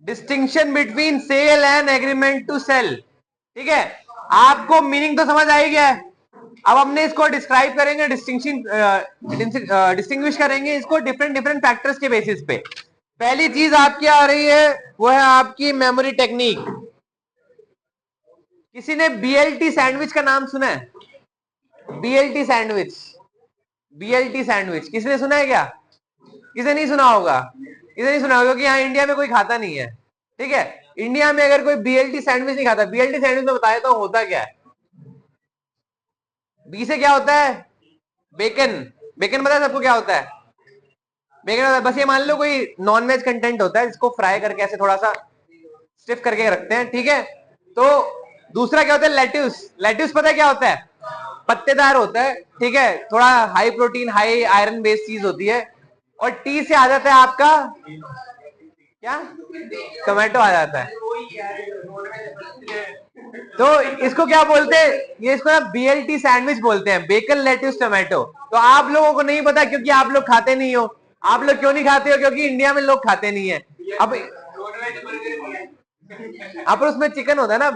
Distinction between sale and agreement to sale. ठीक है, आपको मीनिंग तो समझ आ ही गया है। अब हमने इसको डिस्क्राइब करेंगे, डिस्टिंग्विश करेंगे इसको डिफरेंट डिफरेंट फैक्टर्स के बेसिस पे। पहली चीज आपकी आ रही है वो है आपकी मेमोरी टेक्निक। किसी ने बीएलटी सैंडविच का नाम सुना है? बीएलटी सैंडविच, बीएलटी सैंडविच किसी ने सुना है क्या? किसी नहीं सुना होगा, किसी नहीं सुना होगा क्योंकि यहाँ इंडिया में कोई खाता नहीं है। ठीक है, इंडिया में अगर कोई बीएलटी सैंडविच नहीं खाता, बीएलटी सैंडविच में बताया तो होता क्या है। बी से क्या होता है? बेकन। बेकन पता है सबको क्या होता है? बेकन होता है, बस ये मान लो कोई नॉन वेज कंटेंट होता है जिसको फ्राई करके ऐसे थोड़ा सा स्टिफ करके रखते हैं। ठीक है, तो दूसरा क्या होता है? लेट्यूस। लेट्यूस पता है क्या होता है? पत्तेदार होता है। ठीक है, थोड़ा high protein high iron based चीज होती है। और टी से आ जाता है आपका क्या? टोमेटो आ जाता है। तो इसको क्या बोलते हैं? ये इसको ना बीएलटी सैंडविच बोलते हैं, बेकन लेट्यूस टोमेटो। तो आप लोगों को नहीं पता क्योंकि आप लोग खाते नहीं हो। आप लोग क्यों नहीं खाते हो? क्योंकि इंडिया में लोग खाते नहीं है। अब पर उसमें चिकन होता है ना,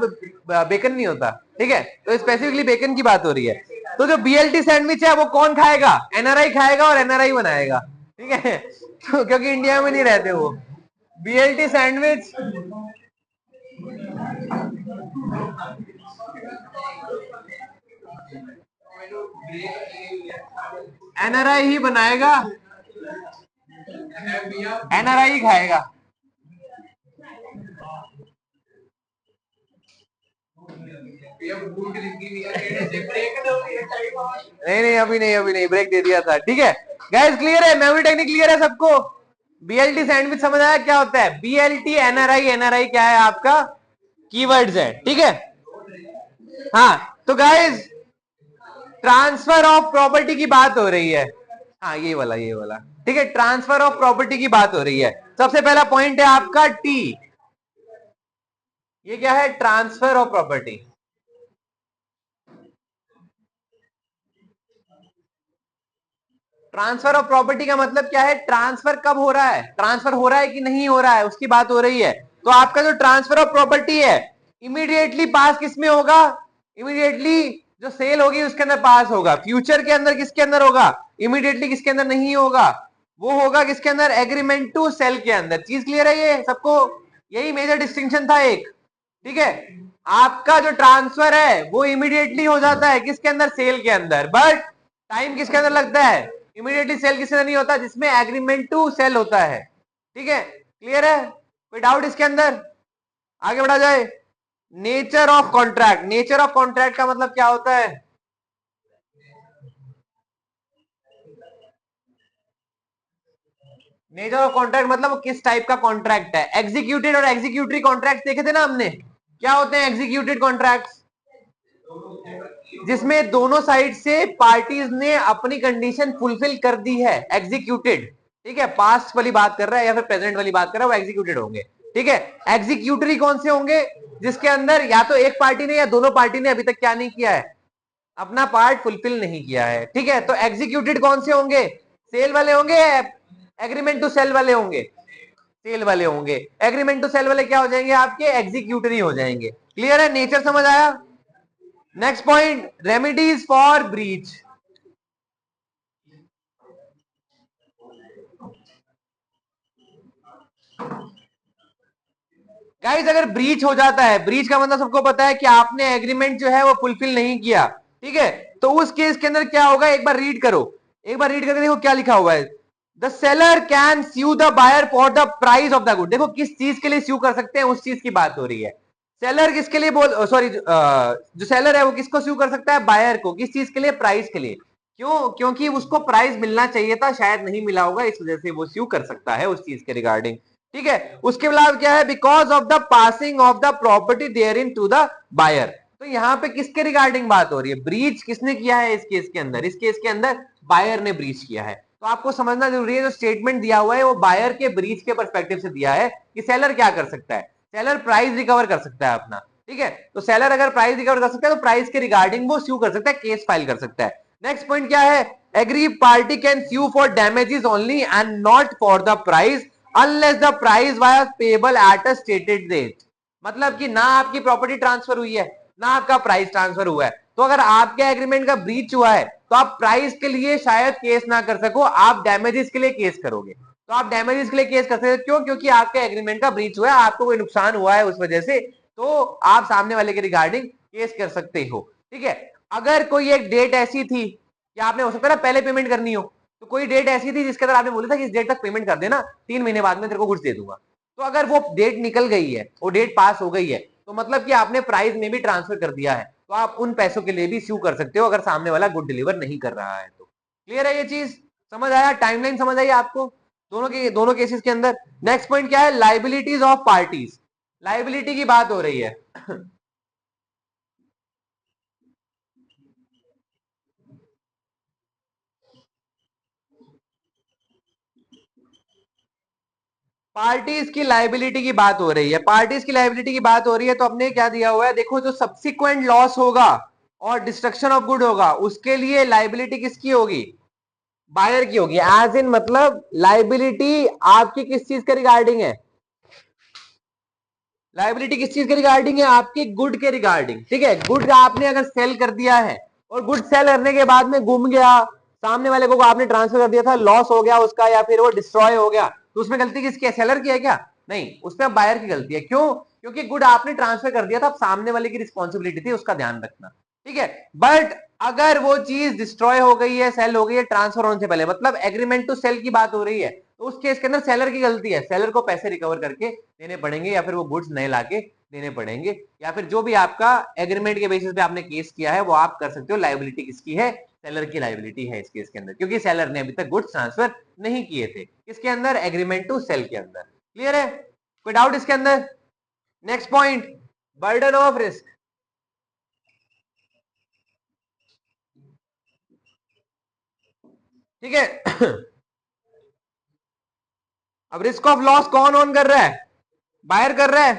बेकन नहीं होता। ठीक है, तो स्पेसिफिकली बेकन की बात हो रही है। तो जो बीएलटी सैंडविच है वो कौन खाएगा? एनआरआई खाएगा और एनआरआई बनाएगा। ठीक है, तो क्योंकि इंडिया में नहीं रहते वो। बीएलटी सैंडविच एनआरआई ही बनाएगा, एनआरआई ही खाएगा। नहीं नहीं अभी नहीं, अभी नहीं, ब्रेक दे दिया था। ठीक है गाइस, क्लियर है? मेमोरी टेक्निक क्लियर है सबको? बीएलटी सैंडविच समझ आया क्या होता है? बीएलटी एनआरआई, एनआरआई क्या है आपका? कीवर्ड्स है। ठीक है, हाँ तो गाइस ट्रांसफर ऑफ प्रॉपर्टी की बात हो रही है। हाँ ये वाला, ये वाला। ठीक है, ट्रांसफर ऑफ प्रॉपर्टी की बात हो रही है। सबसे पहला पॉइंट है आपका टी। ये क्या है? Transfer of property. Transfer of property का मतलब क्या है? ट्रांसफर कब हो रहा है, ट्रांसफर हो रहा है कि नहीं हो रहा है, उसकी बात हो रही है। तो आपका जो ट्रांसफर ऑफ प्रॉपर्टी है इमीडिएटली पास किसमें होगा? इमीडिएटली जो सेल होगी उसके अंदर पास होगा। फ्यूचर के अंदर किसके अंदर होगा? इमीडिएटली किसके अंदर नहीं होगा? वो होगा किसके अंदर? एग्रीमेंट टू सेल के अंदर। चीज क्लियर है ये सबको? यही मेजर डिस्टिंक्शन था एक। ठीक है, आपका जो ट्रांसफर है वो इमीडिएटली हो जाता है किसके अंदर? सेल के अंदर। बट टाइम किसके अंदर लगता है? इमीडिएटली सेल किसके अंदर नहीं होता? जिसमें एग्रीमेंट टू सेल होता है। ठीक है, क्लियर है? कोई डाउट इसके अंदर? आगे बढ़ा जाए। Nature of contract. Nature of contract का मतलब क्या होता है? नेचर ऑफ कॉन्ट्रैक्ट मतलब वो किस टाइप का कॉन्ट्रैक्ट है। एग्जीक्यूटेड और एग्जीक्यूटरी कॉन्ट्रैक्ट देखे थे ना हमने, क्या होते हैं एग्जीक्यूटेड कॉन्ट्रैक्ट? जिसमें दोनों साइड से पार्टीज ने अपनी कंडीशन फुलफिल कर दी है, एग्जीक्यूटेड। ठीक है, पास्ट वाली बात कर रहा है या फिर प्रेजेंट वाली बात कर रहा है, वो एग्जीक्यूटेड होंगे। ठीक है, एग्जीक्यूटरी कौन से होंगे? जिसके अंदर या तो एक पार्टी ने या दोनों पार्टी ने अभी तक क्या नहीं किया है? अपना पार्ट फुलफिल नहीं किया है। ठीक है, तो एग्जीक्यूटेड कौन से होंगे? सेल वाले होंगे, एग्रीमेंट टू सेल वाले होंगे? सेल वाले होंगे। एग्रीमेंट टू सेल वाले क्या हो जाएंगे? आपके एग्जीक्यूटरी हो जाएंगे। क्लियर है? नेचर समझ आया? Next point, remedies for breach. Guys अगर ब्रीच हो जाता है, ब्रीच का मतलब सबको पता है कि आपने एग्रीमेंट जो है वो फुलफिल नहीं किया। ठीक है, तो उस केस के अंदर क्या होगा? एक बार रीड करो, एक बार रीड करके देखो क्या लिखा हुआ है। The seller can sue the buyer for the price of the good. देखो किस चीज के लिए स्यू कर सकते हैं, उस चीज की बात हो रही है। सेलर किसके लिए सॉरी, जो सेलर है वो किसको स्यू कर सकता है? बायर को। किस चीज के लिए? प्राइस के लिए। क्यों? क्योंकि उसको प्राइस मिलना चाहिए था, शायद नहीं मिला होगा, इस वजह से वो स्यू कर सकता है उस चीज के रिगार्डिंग। ठीक है, उसके बाद क्या है? Because of the passing of the property there in to the buyer. तो यहाँ पे किसके रिगार्डिंग बात हो रही है? ब्रीच किसने किया है इस केस के अंदर? इस केस के अंदर बायर ने ब्रीच किया है। तो आपको समझना जरूरी है, जो स्टेटमेंट दिया हुआ है वो बायर के ब्रीच के पर्सपेक्टिव से दिया है कि सेलर क्या कर सकता है? सेलर प्राइस रिकवर कर सकता है अपना। ठीक है, तो सेलर अगर प्राइस रिकवर कर सकता है तो प्राइस के रिगार्डिंग वो स्यू कर सकता है, केस फाइल कर सकता है। नेक्स्ट पॉइंट क्या है? Agree party can sue for damages only and not for the price unless the price was payable at a stated date. मतलब कि ना आपकी प्रॉपर्टी ट्रांसफर हुई है ना आपका प्राइस ट्रांसफर हुआ है, तो अगर आपके एग्रीमेंट का ब्रीच हुआ है तो आप प्राइस के लिए शायद केस ना कर सको, आप डैमेजेस के लिए केस करोगे। तो आप डैमेजेस के लिए केस कर सकते हो, क्यों? क्योंकि आपके एग्रीमेंट का ब्रीच हुआ है, आपको कोई नुकसान हुआ है उस वजह से, तो आप सामने वाले के रिगार्डिंग केस कर सकते हो। ठीक है, अगर कोई एक डेट ऐसी थी कि आपने हो सकता है ना पहले पेमेंट करनी हो, तो कोई डेट ऐसी थी जिसके अंदर आपने बोला था कि इस डेट तक पेमेंट कर देना, 3 महीने बाद में तेरे को गुड्स दे दूंगा, तो अगर वो डेट निकल गई है, वो डेट पास हो गई है, तो मतलब कि आपने प्राइस में भी ट्रांसफर कर दिया है, तो आप उन पैसों के लिए भी स्यू कर सकते हो अगर सामने वाला गुड डिलीवर नहीं कर रहा है तो। क्लियर है ये चीज? समझ आया? टाइमलाइन समझ आई आपको दोनों केसेस के अंदर? नेक्स्ट पॉइंट क्या है? Liabilities of parties. लाइबिलिटी की बात हो रही है। पार्टीज की लाइबिलिटी की बात हो रही है, पार्टीज की लाइबिलिटी की बात हो रही है, तो अपने क्या दिया हुआ है देखो, जो सब्सिक्वेंट लॉस होगा और डिस्ट्रक्शन ऑफ गुड होगा उसके लिए लाइबिलिटी किसकी होगी? बायर की होगी। एज इन मतलब लाइबिलिटी आपकी किस चीज के रिगार्डिंग है? लाइबिलिटी किस चीज के रिगार्डिंग है? आपकी गुड के रिगार्डिंग। ठीक है, गुड आपने अगर सेल कर दिया है और गुड सेल करने के बाद में गुम गया, सामने वाले को आपने ट्रांसफर कर दिया था, लॉस हो गया उसका या फिर वो डिस्ट्रॉय हो गया, तो उसमें गलती किसकी है? सेलर की है क्या? नहीं, उसमें बायर की गलती है। क्यों? क्योंकि गुड आपने ट्रांसफर कर दिया था, अब सामने वाले की रिस्पॉन्सिबिलिटी थी उसका ध्यान रखना। ठीक है, बट अगर वो चीज डिस्ट्रॉय हो गई है, सेल हो गई है ट्रांसफर होने से पहले, मतलब एग्रीमेंट टू सेल की बात हो रही है, तो उस केस के अंदर सेलर की गलती है, सेलर को पैसे रिकवर करके देने पड़ेंगे, या फिर वो गुड्स नए लाके देने पड़ेंगे, या फिर जो भी आपका एग्रीमेंट के बेसिस पे आपने केस किया है वो आप कर सकते हो। लाइबिलिटी किसकी है? सेलर की लाइबिलिटी है इस केस के अंदर, क्योंकि सेलर ने अभी तक गुड्स ट्रांसफर नहीं किए थे। किसके अंदर? एग्रीमेंट टू सेल के अंदर। क्लियर है? कोई डाउट इसके अंदर? Next point, burden of risk. ठीक है। अब रिस्क ऑफ लॉस कौन ऑन कर रहा है? बायर कर रहा है,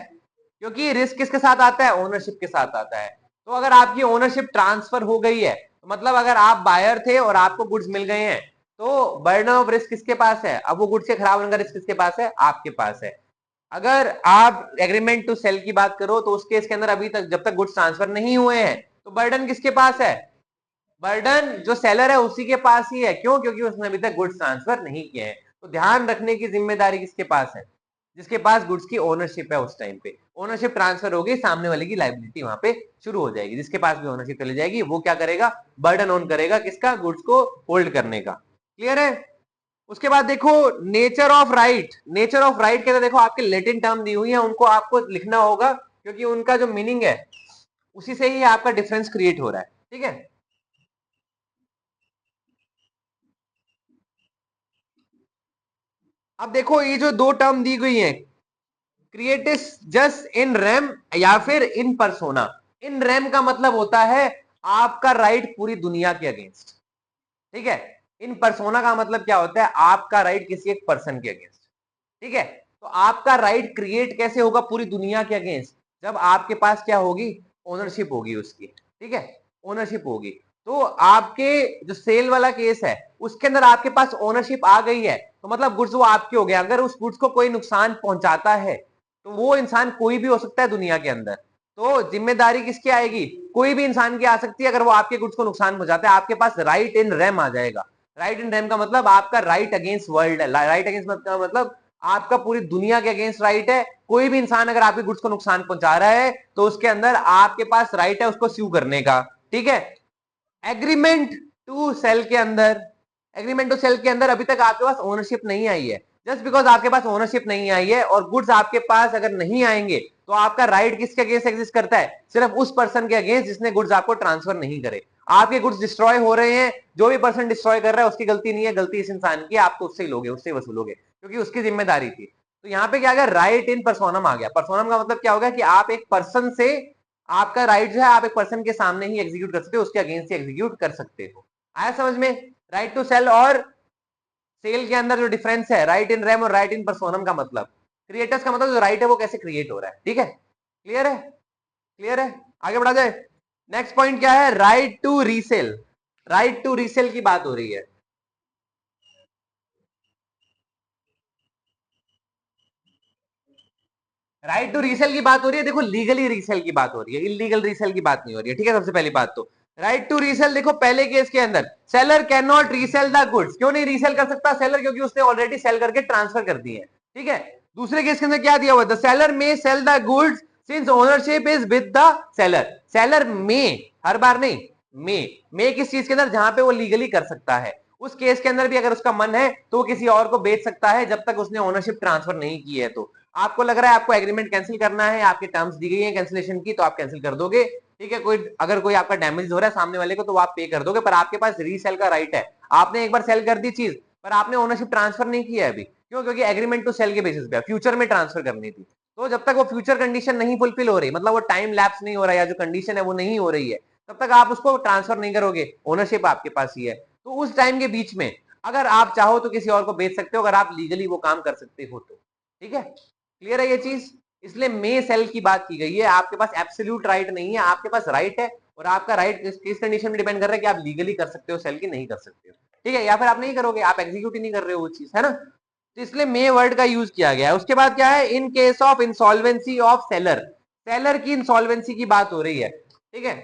क्योंकि रिस्क किसके साथ आता है? ओनरशिप के साथ आता है। तो अगर आपकी ओनरशिप ट्रांसफर हो गई है, तो मतलब अगर आप बायर थे और आपको गुड्स मिल गए हैं, तो बर्डन ऑफ रिस्क किसके पास है? अब वो गुड्स के खराब होने का रिस्क किसके पास है? आपके पास है। अगर आप एग्रीमेंट टू सेल की बात करो तो उस केस के अंदर अभी तक जब तक गुड्स ट्रांसफर नहीं हुए हैं, तो बर्डन किसके पास है? बर्डन जो सेलर है उसी के पास ही है। क्यों? क्योंकि उसने अभी तक गुड्स ट्रांसफर नहीं किए हैं। तो ध्यान रखने की जिम्मेदारी किसके पास है? जिसके पास गुड्स की ओनरशिप है। उस टाइम पे ओनरशिप ट्रांसफर होगी, सामने वाले की लाइबिलिटी वहां पे शुरू हो जाएगी। जिसके पास भी ओनरशिप चली जाएगी वो क्या करेगा? बर्डन ऑन करेगा किसका? गुड्स को होल्ड करने का। क्लियर है? उसके बाद देखो nature of right. Nature of right के अंदर देखो आपके लेटिन टर्म दी हुई है, उनको आपको लिखना होगा, क्योंकि उनका जो मीनिंग है उसी से ही आपका डिफरेंस क्रिएट हो रहा है। ठीक है, अब देखो ये जो दो टर्म दी गई है, क्रिएटिस जस्ट इन रेम या फिर इन परसोना। इन रेम का मतलब होता है आपका राइट पूरी दुनिया के अगेंस्ट। ठीक है, इन परसोना का मतलब क्या होता है? आपका राइट किसी एक पर्सन के अगेंस्ट। ठीक है, तो आपका राइट क्रिएट कैसे होगा पूरी दुनिया के अगेंस्ट? जब आपके पास क्या होगी? ओनरशिप होगी उसकी। ठीक है, ओनरशिप होगी। तो आपके जो सेल वाला केस है उसके अंदर आपके पास ओनरशिप आ गई है, तो मतलब गुड्स वो आपके हो गए। अगर उस गुड्स को कोई नुकसान पहुंचाता है, तो वो इंसान कोई भी हो सकता है दुनिया के अंदर, तो जिम्मेदारी किसकी आएगी? कोई भी इंसान की आ सकती है। अगर वो आपके गुड्स को नुकसान पहुंचाता है, आपके पास राइट इन रेम आ जाएगा। राइट इन रेम का मतलब आपका राइट अगेंस्ट वर्ल्ड है। राइट अगेंस्ट मतलब आपका पूरी दुनिया के अगेंस्ट राइट है। कोई भी इंसान अगर आपके गुड्स को नुकसान पहुंचा रहा है, तो उसके अंदर आपके पास राइट है उसको स्यू करने का। ठीक है, एग्रीमेंट टू सेल के अंदर, एग्रीमेंट टू सेल के अंदर अभी तक आपके पास ओनरशिप नहीं आई है। जस्ट बिकॉज आपके पास ओनरशिप नहीं आई है और गुड्स आपके पास अगर नहीं आएंगे, तो आपका राइट किसके अगेंस्ट एग्जिस्ट करता है? सिर्फ उस पर्सन के अगेंस्ट जिसने गुड्स आपको ट्रांसफर नहीं करे। आपके गुड्स डिस्ट्रॉय हो रहे हैं, जो भी पर्सन डिस्ट्रॉय कर रहा है उसकी गलती नहीं है, गलती इस इंसान की, आप तो उससे ही लोगे, उससे वसूलोगे, क्योंकि उसकी जिम्मेदारी थी। तो यहाँ पे क्या आ गया? राइट इन पर्सोनम आ गया। पर्सोनम का मतलब क्या होगा? कि आप एक पर्सन से, आपका राइट जो है आप एक पर्सन के सामने ही एग्जीक्यूट कर सकते हो, उसके अगेंस्ट ही एग्जीक्यूट कर सकते हो। आया समझ में? राइट टू सेल और सेल के अंदर जो डिफरेंस है, राइट इन रेम और राइट इन पर्सोनम का मतलब, क्रिएटर्स का मतलब जो राइट है वो कैसे क्रिएट हो रहा है। ठीक है, क्लियर है? क्लियर है? आगे बढ़ा जाए। नेक्स्ट पॉइंट क्या है? Right to resale. Right to resale की बात हो रही है। राइट टू रीसेल की बात हो रही है, देखो लीगली रीसेल की बात हो रही है, इलीगल रीसेल की बात नहीं हो रही है, ठीक है। सबसे पहली बात तो राइट टू रीसेल, देखो पहले केस के अंदर seller can not resale the goods, क्यों नहीं रीसेल कर सकता सेलर, क्योंकि उसने ऑलरेडी सेल करके ट्रांसफर कर दी है, ठीक है। दूसरे केस के अंदर क्या दिया हुआ, द सेलर में sale the goods since ownership is with the seller, seller में, हर बार नहीं, में किस चीज के अंदर, जहां पे वो लीगली कर सकता है, उस केस के अंदर भी अगर उसका मन है तो वो किसी और को बेच सकता है जब तक उसने ओनरशिप ट्रांसफर नहीं की है। तो आपको लग रहा है आपको एग्रीमेंट कैंसिल करना है, आपके टर्म्स दी गई है कैंसिलेशन की, तो आप कैंसिल कर दोगे, ठीक है। कोई अगर कोई आपका डैमेज हो रहा है सामने वाले को तो आप पे कर दोगे, पर आपके पास रीसेल का राइट है। आपने एक बार सेल कर दी चीज, पर आपने ओनरशिप ट्रांसफर नहीं किया है अभी, क्यों, क्योंकि एग्रीमेंट टू सेल के बेसिस पे फ्यूचर में ट्रांसफर करनी थी। तो जब तक वो फ्यूचर कंडीशन नहीं फुलफिल हो रही, मतलब वो टाइम लैप्स नहीं हो रहा है, या जो कंडीशन है वो नहीं हो रही है, तब तक आप उसको ट्रांसफर नहीं करोगे, ओनरशिप आपके पास ही है। तो उस टाइम के बीच में अगर आप चाहो तो किसी और को बेच सकते हो, अगर आप लीगली वो काम कर सकते हो तो, ठीक है। क्लियर है ये चीज, इसलिए मे सेल की बात की गई है। आपके पास एब्सोल्यूट राइट नहीं है, आपके पास राइट है, और आपका राइट किस कंडीशन में डिपेंड कर रहा है कि आप लीगली कर सकते हो सेल की नहीं कर सकते हो, ठीक है, या फिर आप नहीं करोगे, आप एग्जीक्यूट ही नहीं कर रहे हो वो चीज, है ना। तो इसलिए मे वर्ड का यूज किया गया है। उसके बाद क्या है, in case of insolvency of seller, seller की इंसॉल्वेंसी की बात हो रही है, ठीक है।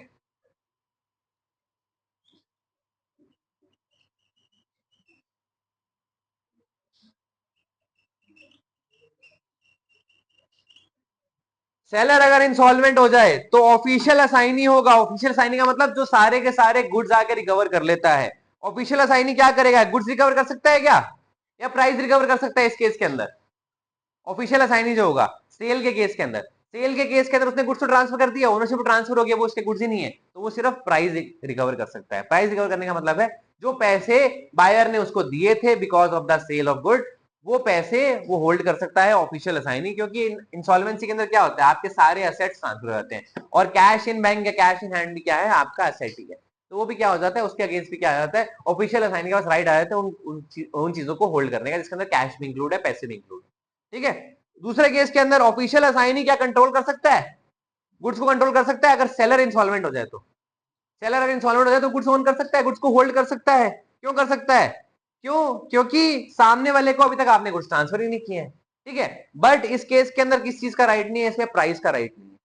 सेलर अगर इंसॉल्वेंट हो जाए तो ऑफिशियल असाइनी होगा, ऑफिशियल असाइनी का मतलब जो सारे के सारे गुड्स आके रिकवर कर लेता है। ऑफिशियल असाइनी क्या करेगा, गुड्स रिकवर कर सकता है क्या, या प्राइस रिकवर कर सकता है इस केस के अंदर। ऑफिशियल असाइनी जो होगा सेल के केस के अंदर, सेल के केस के अंदर उसने गुड्स को ट्रांसफर कर दिया, ओनरशिप ट्रांसफर हो गया, वो उसके गुड्स ही नहीं है, तो वो सिर्फ प्राइस रिकवर कर सकता है। प्राइस रिकवर करने का मतलब है जो पैसे बायर ने उसको दिए थे because of the sale of good, वो पैसे वो होल्ड कर सकता है ऑफिशियल असाइनी, क्योंकि इंसॉल्वेंसी के अंदर क्या होता है, आपके सारे एसेट्स ट्रांसफर हो जाते हैं, और कैश इन बैंक या कैश इन हैंड भी क्या है, आपका एसेट ही है। तो वो भी क्या हो जाता है, उसके अगेंस्ट भी क्या आ जाता है, ऑफिशियल असाइनी के पास राइट आ जाता है उन चीजों को होल्ड करने का, जिसके अंदर कैश भी इंक्लूड है, पैसे भी इंक्लूड है, ठीक है। दूसरे केस के अंदर ऑफिशियल असाइनी क्या कंट्रोल कर सकता है, गुड्स को कंट्रोल कर सकता है, अगर सेलर इंसॉल्वेंट हो जाए तो, सेलर अगर इंसॉल्वेंट हो जाए तो गुड्स ओन कर सकता है, गुड्स को होल्ड कर सकता है। क्यों कर सकता है, क्यों, क्योंकि सामने वाले को अभी तक आपने गुड्स ट्रांसफर ही नहीं किए हैं, ठीक है। बट इस केस के अंदर किस चीज का राइट नहीं है, इसमें प्राइस का राइट नहीं है,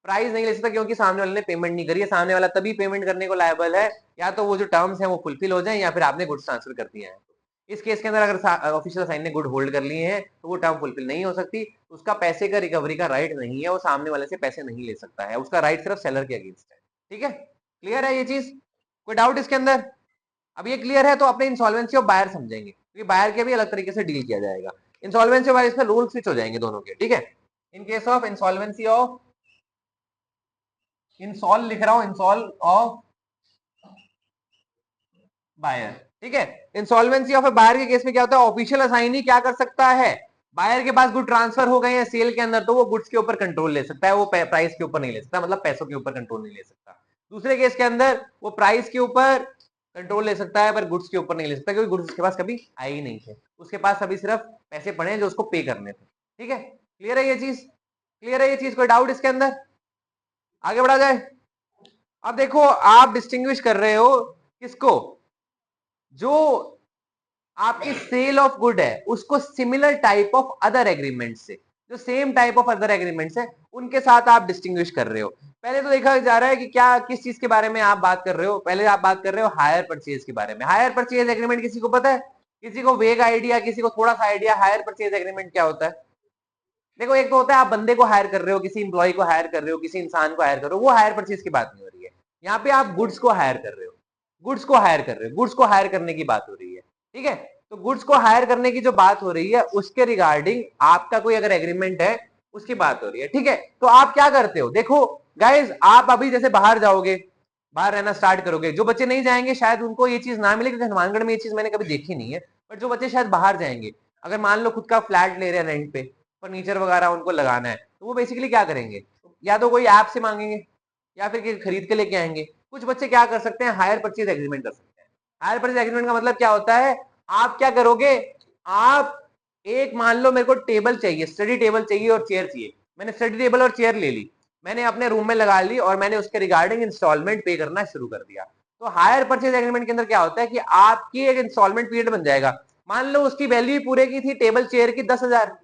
प्राइस नहीं ले सकता, क्योंकि सामने वाले ने पेमेंट नहीं करी है। सामने वाला तभी पेमेंट करने को लायबल है या तो वो जो टर्म्स है वो फुलफिल हो जाए, या फिर आपने गुड्स ट्रांसफर कर दिया है। इस केस के अंदर अगर ऑफिशियल साइन ने गुड होल्ड कर लिए हैं तो वो टर्म फुलफिल नहीं हो सकती, उसका पैसे का रिकवरी का राइट नहीं है, वो सामने वाले से पैसे नहीं ले सकता है, उसका राइट सिर्फ सेलर के अगेंस्ट है, ठीक है। क्लियर है ये चीज, कोई डाउट इसके अंदर। अब ये क्लियर है तो अपने इंसॉल्वेंसी ऑफ बायर समझेंगे, क्योंकि बायर के भी अलग तरीके से डील किया जाएगा। इंसॉल्वेंसी ऑफ बायर, इसमें रूल स्विच हो जाएंगे दोनों के, ठीक है। In case of insolvency of, insol लिख रहा हूं, इंसॉल ऑफ बायर, ठीक है। इंसॉल्वेंसी ऑफ ए बायर के केस में क्या होता है, ऑफिशियल असाइनी क्या कर सकता है, बायर के पास गुड ट्रांसफर हो गए हैं सेल के अंदर, तो वो गुड्स के ऊपर कंट्रोल ले सकता है, वो प्राइस के ऊपर नहीं ले सकता, मतलब पैसों के ऊपर कंट्रोल नहीं ले सकता। दूसरे केस के अंदर वो प्राइस के ऊपर कंट्रोल ले सकता है, पर गुड्स के ऊपर नहीं ले सकता, क्योंकि गुड्स उसके पास कभी आए ही नहीं थे, उसके पास अभी सिर्फ पैसे पड़े हैं जो उसको पे करने थे, ठीक है। क्लियर है ये चीज, क्लियर है ये चीज, कोई डाउट इसके अंदर, आगे बढ़ा जाए। अब देखो आप डिस्टिंग्विश कर रहे हो किसको, जो आपकी सेल ऑफ गुड है उसको similar type of other agreement से, जो same type of other agreements है उनके साथ आप डिस्टिंग्विश कर रहे हो। पहले तो देखा जा रहा है कि क्या किस चीज के बारे में आप बात कर रहे हो, पहले आप बात कर रहे हो हायर परचेज के बारे में। हायर परचेज एग्रीमेंट किसी को पता है, किसी को वेग आइडिया, किसी को थोड़ा सा आइडिया हायर परचेज एग्रीमेंट क्या होता है। देखो एक तो होता है आप बंदे को हायर कर रहे हो, किसी इंप्लॉय को हायर कर रहे हो, किसी इंसान को हायर कर रहे हो, वो हायर परचेज की बात नहीं हो रही है। यहाँ पे आप गुड्स को हायर कर रहे हो, गुड्स को हायर कर रहे हो, गुड्स को हायर करने की बात हो रही है, ठीक है। तो गुड्स को हायर करने की जो बात हो रही है उसके रिगार्डिंग आपका कोई अगर एग्रीमेंट है उसकी बात हो रही है, ठीक है। तो आप क्या करते हो, देखो गाइज आप अभी जैसे बाहर जाओगे, बाहर रहना स्टार्ट करोगे, जो बच्चे नहीं जाएंगे शायद उनको ये चीज ना मिले, क्योंकि हनुमानगढ़ में ये चीज मैंने कभी देखी नहीं है, बट जो बच्चे शायद बाहर जाएंगे, अगर मान लो खुद का फ्लैट ले रहे हैं रेंट पे, फर्नीचर वगैरह उनको लगाना है, तो वो बेसिकली क्या करेंगे, या तो कोई ऐप से मांगेंगे या फिर खरीद के लेके आएंगे। कुछ बच्चे क्या कर सकते हैं, हायर परचेज एग्रीमेंट कर सकते हैं। हायर परचेज एग्रीमेंट का मतलब क्या होता है, आप क्या करोगे, आप एक मान लो मेरे को टेबल चाहिए, स्टडी टेबल चाहिए और चेयर चाहिए, मैंने स्टडी टेबल और चेयर ले ली, मैंने अपने रूम में लगा ली और मैंने उसके रिगार्डिंग इंस्टॉलमेंट पे करना शुरू कर दिया। तो हायर परचेज एग्रीमेंट के अंदर क्या होता है कि आपकी एक इंस्टॉलमेंट पीरियड बन जाएगा। मान लो उसकी वैल्यू पूरे की थी टेबल चेयर की 10,000,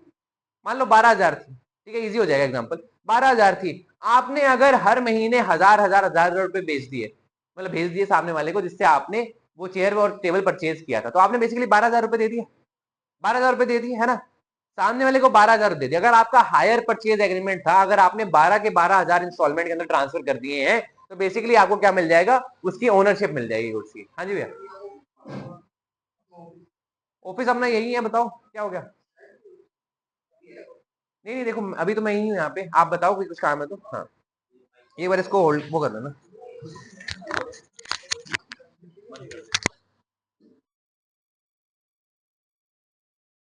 मान लो 12,000 थी, ठीक है, इजी हो जाएगा एग्जांपल। 12,000 थी, आपने अगर हर महीने हजार रुपए बेच दिए, मतलब भेज दिए सामने वाले को, जिससे आपने वो चेयर और टेबल परचेज किया था, तो आपने बेसिकली 12,000 रुपए दे दिया, 12,000 रुपए दे दिए, है ना। सामने वाले को 12,000 दे दिया। अगर आपका हायर परचेज एग्रीमेंट था, अगर आपने 12 के 12,000 इंस्टॉलमेंट के अंदर ट्रांसफर कर दिए हैं, तो बेसिकली आपको क्या मिल जाएगा, उसकी ओनरशिप मिल जाएगी उसकी। हाँ जी भैया, ऑफिस अपना यही है, बताओ क्या हो गया। नहीं नहीं, देखो अभी तो मैं यही हूँ यहाँ पे, आप बताओ कोई कुछ काम है तो। हाँ, एक बार इसको होल्ड वो कर देना।